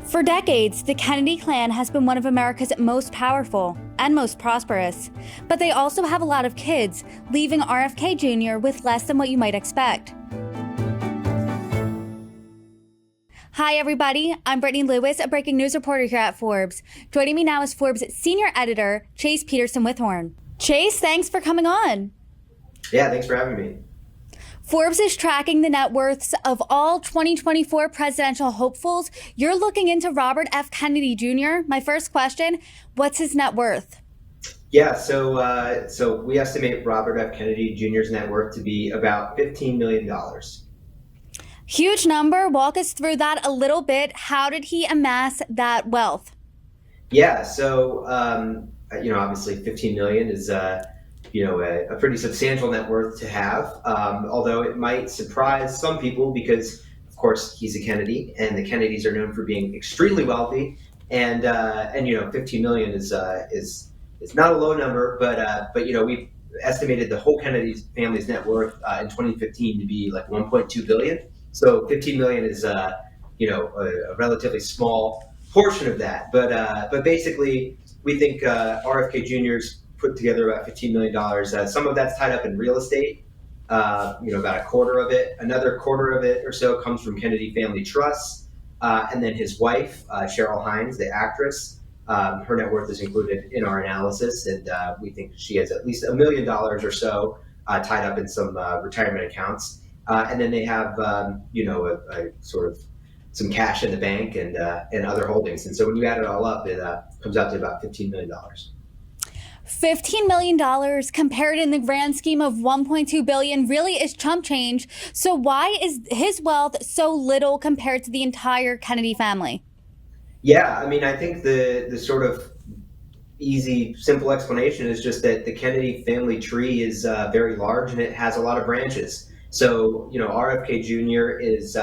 For decades, the Kennedy clan has been one of America's most powerful and most prosperous. But they also have a lot of kids, leaving RFK Jr. with less than what you might expect. Hi, everybody. I'm Brittany Lewis, a breaking news reporter here at Forbes. Joining me now is Forbes senior editor, Chase Peterson-Withorn. Chase, thanks for coming on. Yeah, thanks for having me. Forbes is tracking the net worths of all 2024 presidential hopefuls. You're looking into Robert F. Kennedy Jr. My first question, what's his net worth? Yeah, so we estimate Robert F. Kennedy Jr.'s net worth to be about $15 million. Huge number. Walk us through that a little bit. How did he amass that wealth? Yeah, so, obviously 15 million is, a pretty substantial net worth to have, although it might surprise some people because, of course, he's a Kennedy, and the Kennedys are known for being extremely wealthy, and 15 million is not a low number, but we estimated the whole Kennedy family's net worth in 2015 to be like 1.2 billion. So 15 million is a relatively small portion of that, but basically we think RFK Jr.'s put together about $15 million. Some of that's tied up in real estate, about a quarter of it. Another quarter of it or so comes from Kennedy Family Trusts. And then his wife, Cheryl Hines, the actress, her net worth is included in our analysis. And we think she has at least $1 million or so tied up in some retirement accounts. And then they have, a sort of some cash in the bank and other holdings. And so when you add it all up, it comes out to about $15 million. $15 million compared in the grand scheme of $1.2 billion really is chump change. So why is his wealth so little compared to the entire Kennedy family? Yeah, I mean, I think the sort of easy, simple explanation is just that the Kennedy family tree is very large and it has a lot of branches. So, RFK Jr. is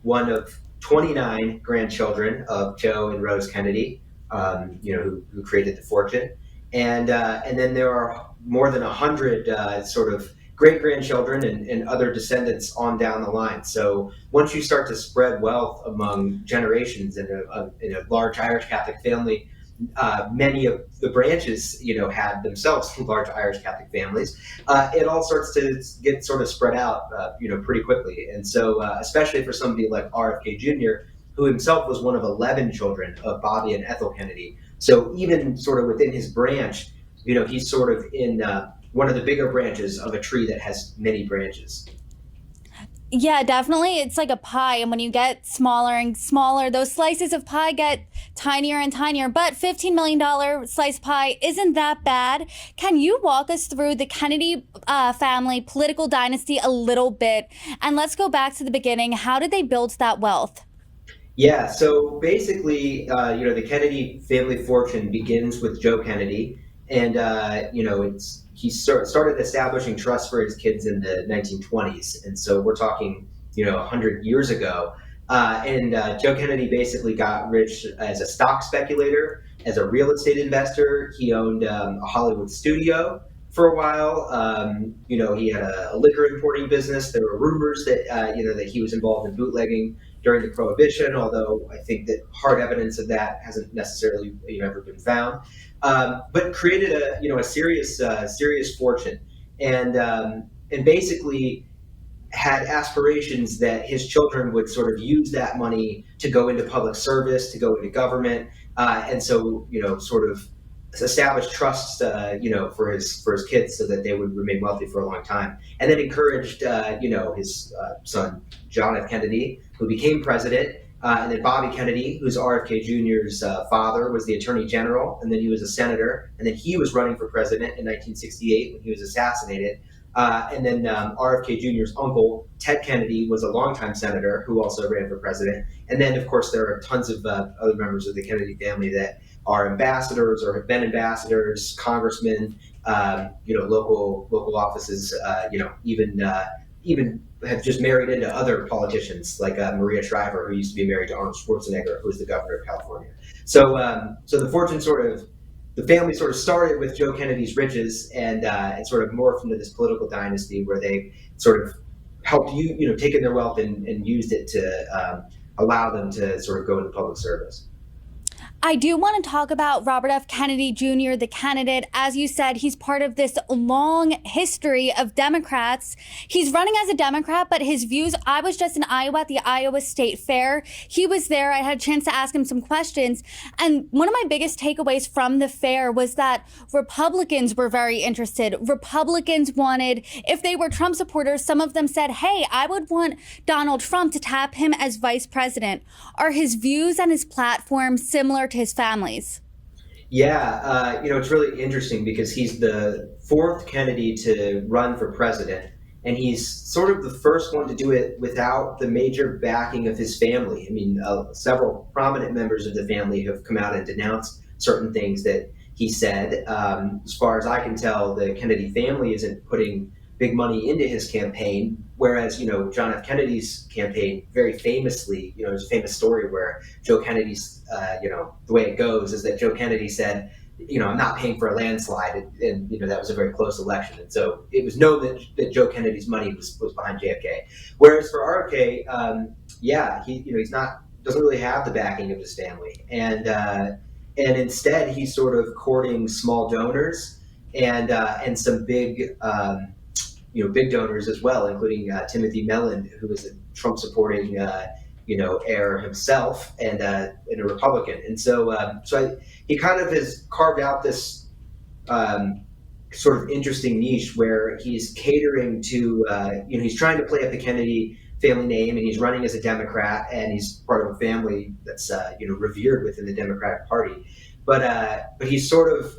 one of 29 grandchildren of Joe and Rose Kennedy, who created the fortune. And then there are more than 100 sort of great-grandchildren and other descendants on down the line. So once you start to spread wealth among generations in a large Irish Catholic family, many of the branches, had themselves large Irish Catholic families. It all starts to get sort of spread out, pretty quickly. And so, especially for somebody like RFK Jr., who himself was one of 11 children of Bobby and Ethel Kennedy. So even sort of within his branch, he's sort of in one of the bigger branches of a tree that has many branches. Yeah, definitely. It's like a pie. And when you get smaller and smaller, those slices of pie get tinier and tinier. But $15 million slice pie isn't that bad. Can you walk us through the Kennedy family political dynasty a little bit? And let's go back to the beginning. How did they build that wealth? Yeah, so basically, the Kennedy family fortune begins with Joe Kennedy. And, he started establishing trusts for his kids in the 1920s. And so we're talking, 100 years ago. Joe Kennedy basically got rich as a stock speculator, as a real estate investor. He owned a Hollywood studio for a while. He had a liquor importing business. There were rumors that, that he was involved in bootlegging during the Prohibition, although I think that hard evidence of that hasn't necessarily ever been found. But created a serious fortune, and basically had aspirations that his children would sort of use that money to go into public service, to go into government, and so sort of establish trusts for his kids so that they would remain wealthy for a long time, and then encouraged his son John F. Kennedy, who became president. And then Bobby Kennedy, who's RFK Jr.'s father, was the attorney general, and then he was a senator, and then he was running for president in 1968 when he was assassinated. And then RFK Jr.'s uncle, Ted Kennedy, was a longtime senator who also ran for president. And then, of course, there are tons of other members of the Kennedy family that are ambassadors or have been ambassadors, congressmen, local offices, even have just married into other politicians like Maria Shriver, who used to be married to Arnold Schwarzenegger, who was the governor of California. So the family sort of started with Joe Kennedy's riches and sort of morphed into this political dynasty where they sort of helped taken their wealth and used it to allow them to sort of go into public service. I do want to talk about Robert F. Kennedy Jr., the candidate. As you said, he's part of this long history of Democrats. He's running as a Democrat, but his views, I was just in Iowa at the Iowa State Fair. He was there. I had a chance to ask him some questions. And one of my biggest takeaways from the fair was that Republicans were very interested. Republicans wanted, if they were Trump supporters, some of them said, hey, I would want Donald Trump to tap him as vice president. Are his views and his platform similar to his family's? Yeah, it's really interesting because he's the fourth Kennedy to run for president, and he's sort of the first one to do it without the major backing of his family. I mean, several prominent members of the family have come out and denounced certain things that he said. As far as I can tell, the Kennedy family isn't putting big money into his campaign, whereas, John F. Kennedy's campaign very famously, there's a famous story where Joe Kennedy's, the way it goes is that Joe Kennedy said, I'm not paying for a landslide. And that was a very close election. And so it was known that Joe Kennedy's money was behind JFK. Whereas for RFK, he's doesn't really have the backing of his family. And instead he's sort of courting small donors and some big, big donors as well, including Timothy Mellon, who is a Trump supporting, heir himself and a Republican. And so he kind of has carved out this sort of interesting niche where he's catering to, he's trying to play up the Kennedy family name, and he's running as a Democrat, and he's part of a family that's, revered within the Democratic Party. But he's sort of,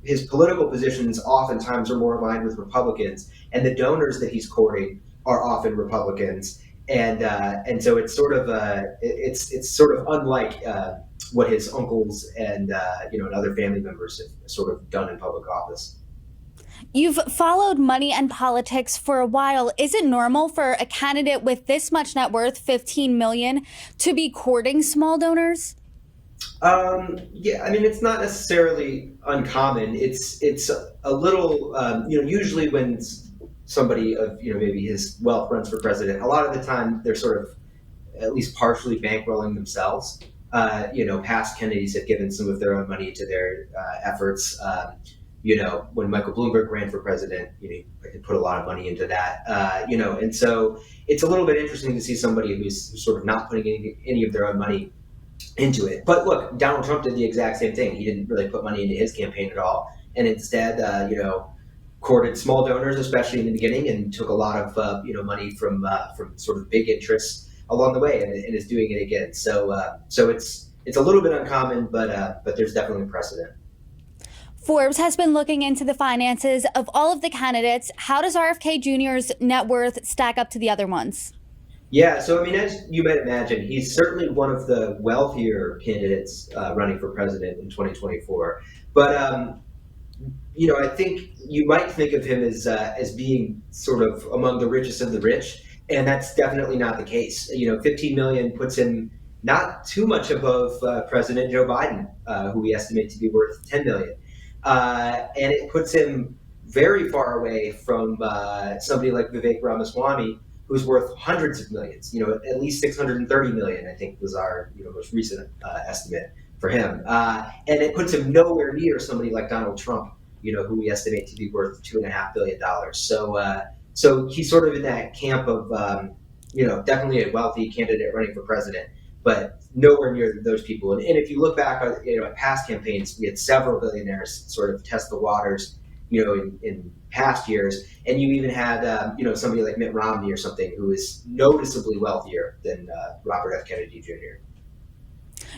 his political positions oftentimes are more aligned with Republicans, and the donors that he's courting are often Republicans. And so it's sort of it's sort of unlike what his uncles and other family members have sort of done in public office. You've followed money and politics for a while. Is it normal for a candidate with this much net worth, 15 million, to be courting small donors? Yeah, I mean, it's not necessarily uncommon. It's a little, usually when somebody of, maybe his wealth runs for president, a lot of the time they're sort of at least partially bankrolling themselves. Past Kennedys have given some of their own money to their efforts. When Michael Bloomberg ran for president, he put a lot of money into that, and so it's a little bit interesting to see somebody who's sort of not putting any of their own money into it. But look, Donald Trump did the exact same thing. He didn't really put money into his campaign at all, and instead, courted small donors, especially in the beginning, and took a lot of money from sort of big interests along the way, and is doing it again. So it's a little bit uncommon, but there's definitely precedent. Forbes has been looking into the finances of all of the candidates. How does RFK Jr.'s net worth stack up to the other ones? Yeah, so I mean, as you might imagine, he's certainly one of the wealthier candidates running for president in 2024. But I think you might think of him as being sort of among the richest of the rich, and that's definitely not the case. 15 million puts him not too much above President Joe Biden, who we estimate to be worth 10 million, and it puts him very far away from somebody like Vivek Ramaswamy, who's worth hundreds of millions. At least 630 million, I think, was our most recent estimate for him, and it puts him nowhere near somebody like Donald Trump, who we estimate to be worth $2.5 billion. So he's sort of in that camp of, definitely a wealthy candidate running for president, but nowhere near those people. And if you look back at past campaigns, we had several billionaires sort of test the waters, in past years. And you even had, somebody like Mitt Romney or something who is noticeably wealthier than Robert F. Kennedy Jr.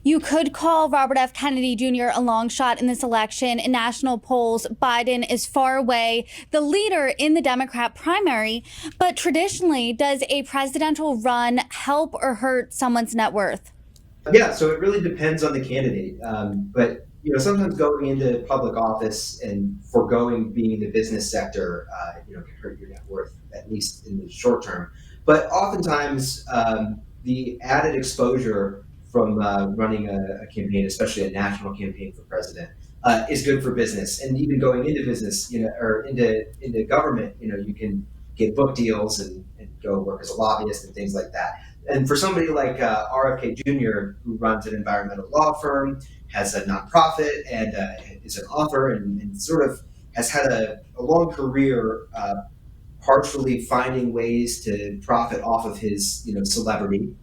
You could call Robert F. Kennedy Jr. a long shot in this election. In national polls, Biden is far away the leader in the Democrat primary. But traditionally, does a presidential run help or hurt someone's net worth? Yeah, so it really depends on the candidate. But sometimes going into public office and foregoing being in the business sector, can hurt your net worth, at least in the short term. But oftentimes, the added exposure from running a campaign, especially a national campaign for president, is good for business. And even going into business, or into government, you can get book deals and go work as a lobbyist and things like that. And for somebody like RFK Jr., who runs an environmental law firm, has a nonprofit, and is an author, and sort of has had a long career, partially finding ways to profit off of his celebrity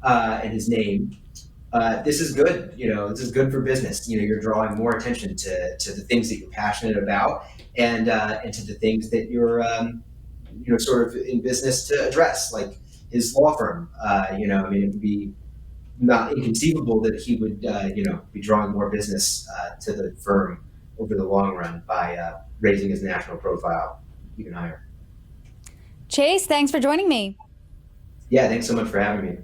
and his name. This is good. This is good for business. You're drawing more attention to the things that you're passionate about, and to the things that you're sort of in business to address, like his law firm. I mean, it would be not inconceivable that he would be drawing more business to the firm over the long run by raising his national profile even higher. Chase, thanks for joining me. Yeah, thanks so much for having me.